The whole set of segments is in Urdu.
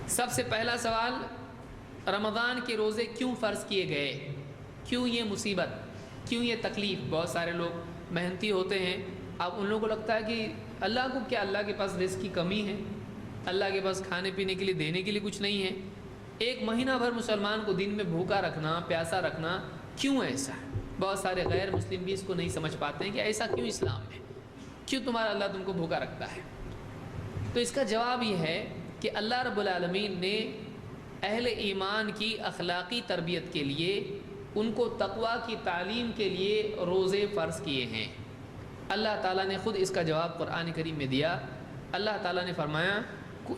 سب سے پہلا سوال، رمضان کے روزے کیوں فرض کیے گئے؟ کیوں یہ مصیبت، کیوں یہ تکلیف؟ بہت سارے لوگ محنتی ہوتے ہیں، اب ان لوگوں کو لگتا ہے کہ اللہ کو کیا، اللہ کے پاس رزق کی کمی ہے، اللہ کے پاس کھانے پینے کے لیے دینے کے لیے کچھ نہیں ہے؟ ایک مہینہ بھر مسلمان کو دن میں بھوکا رکھنا، پیاسا رکھنا، کیوں ایسا ہے؟ بہت سارے غیر مسلم بھی اس کو نہیں سمجھ پاتے ہیں کہ ایسا کیوں اسلام میں، کیوں تمہارا اللہ تم کو بھوکا رکھتا ہے؟ تو اس کا جواب یہ ہے کہ اللہ رب العالمین نے اہل ایمان کی اخلاقی تربیت کے لیے، ان کو تقویٰ کی تعلیم کے لیے روزے فرض کیے ہیں۔ اللہ تعالیٰ نے خود اس کا جواب قرآن کریم میں دیا۔ اللہ تعالیٰ نے فرمایا،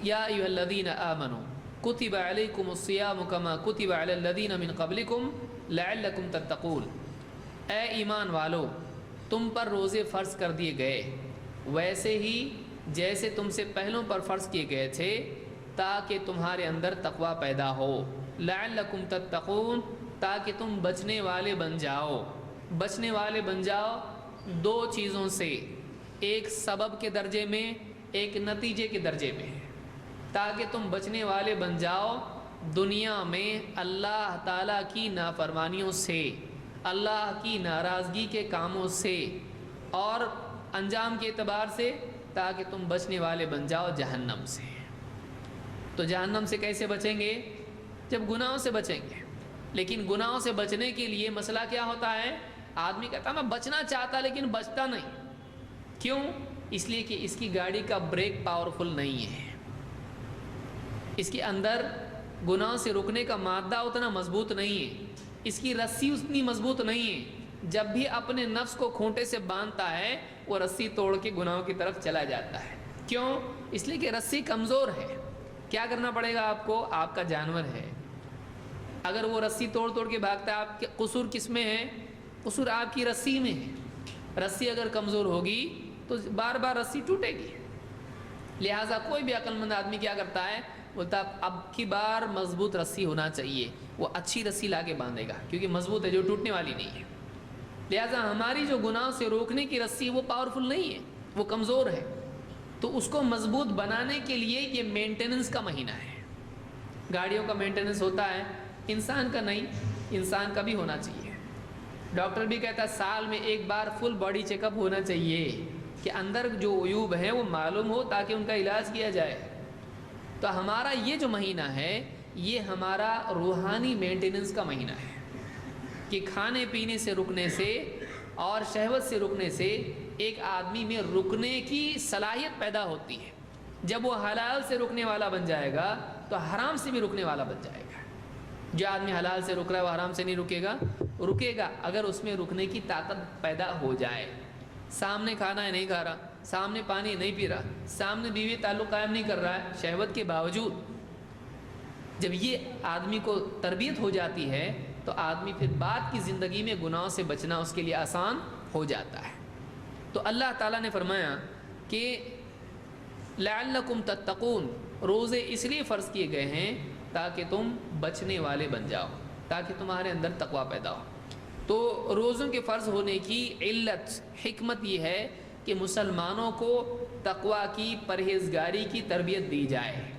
یا ایھا الذین آمنوا کتب علیکم الصیام کما کتب علی الذین من قبلکم لعلکم تتقون۔ اے ایمان والو، تم پر روزے فرض کر دیے گئے ویسے ہی جیسے تم سے پہلوں پر فرض کیے گئے تھے، تاکہ تمہارے اندر تقویٰ پیدا ہو۔ لعلکم تتقون، تاکہ تم بچنے والے بن جاؤ۔ بچنے والے بن جاؤ دو چیزوں سے، ایک سبب کے درجے میں، ایک نتیجے کے درجے میں، تاکہ تم بچنے والے بن جاؤ دنیا میں اللہ تعالیٰ کی نافرمانیوں سے، اللہ کی ناراضگی کے کاموں سے، اور انجام کے اعتبار سے تاکہ تم بچنے والے بن جاؤ جہنم سے۔ تو جہنم سے کیسے بچیں گے؟ جب گناہوں سے بچیں گے۔ لیکن گناہوں سے بچنے کے لیے مسئلہ کیا ہوتا ہے؟ آدمی کہتا ہے میں بچنا چاہتا لیکن بچتا نہیں۔ کیوں؟ اس لیے کہ اس کی گاڑی کا بریک پاورفل نہیں ہے، اس کے اندر گناہ سے رکنے کا مادہ اتنا مضبوط نہیں ہے، اس کی رسی اتنی مضبوط نہیں ہے۔ جب بھی اپنے نفس کو کھونٹے سے باندھتا ہے، وہ رسی توڑ کے گناہوں کی طرف چلا جاتا ہے۔ کیوں؟ اس لیے کہ رسی کمزور ہے۔ کیا کرنا پڑے گا آپ کو؟ آپ کا جانور ہے، اگر وہ رسی توڑ توڑ کے بھاگتا ہے، آپ کے قصور کس میں ہے؟ قصور آپ کی رسی میں ہے۔ رسی اگر کمزور ہوگی تو بار بار رسی ٹوٹے گی۔ لہٰذا کوئی بھی عقل مند آدمی کیا کرتا ہے؟ بولتا اب کی بار مضبوط رسی ہونا چاہیے، وہ اچھی رسی لا کے باندھے گا کیونکہ مضبوط ہے، جو ٹوٹنے والی نہیں ہے۔ لہٰذا ہماری جو گناہ سے روکنے کی رسی وہ پاورفل نہیں ہے، وہ کمزور ہے۔ تو اس کو مضبوط بنانے کے لیے یہ مینٹیننس کا مہینہ ہے۔ گاڑیوں کا مینٹیننس ہوتا ہے، انسان کا نہیں، انسان کا بھی ہونا چاہیے۔ ڈاکٹر بھی کہتا ہے سال میں ایک بار فل باڈی چیک اپ ہونا چاہیے کہ اندر جو عیوب ہیں وہ معلوم ہو تاکہ ان کا علاج کیا جائے۔ تو ہمارا یہ جو مہینہ ہے یہ ہمارا روحانی مینٹیننس کا مہینہ ہے کہ کھانے پینے سے رکنے سے اور شہوت سے رکنے سے ایک آدمی میں رکنے کی صلاحیت پیدا ہوتی ہے۔ جب وہ حلال سے رکنے والا بن جائے گا تو حرام سے بھی رکنے والا بن جائے گا۔ جو آدمی حلال سے رک رہا ہے وہ حرام سے نہیں رکے گا، رکے گا اگر اس میں رکنے کی طاقت پیدا ہو جائے۔ سامنے کھانا ہے نہیں کھا رہا، سامنے پانی نہیں پی رہا، سامنے بیوی تعلق قائم نہیں کر رہا ہے شہوت کے باوجود، جب یہ آدمی کو تربیت ہو جاتی ہے تو آدمی پھر بعد کی زندگی میں گناہوں سے بچنا اس کے لیے آسان ہو جاتا ہے۔ تو اللہ تعالیٰ نے فرمایا کہ لعلکم تتقون، روزے اس لیے فرض کیے گئے ہیں تاکہ تم بچنے والے بن جاؤ، تاکہ تمہارے اندر تقویٰ پیدا ہو۔ تو روزوں کے فرض ہونے کی علت، حکمت یہ ہے کہ مسلمانوں کو تقویٰ کی، پرہیزگاری کی تربیت دی جائے۔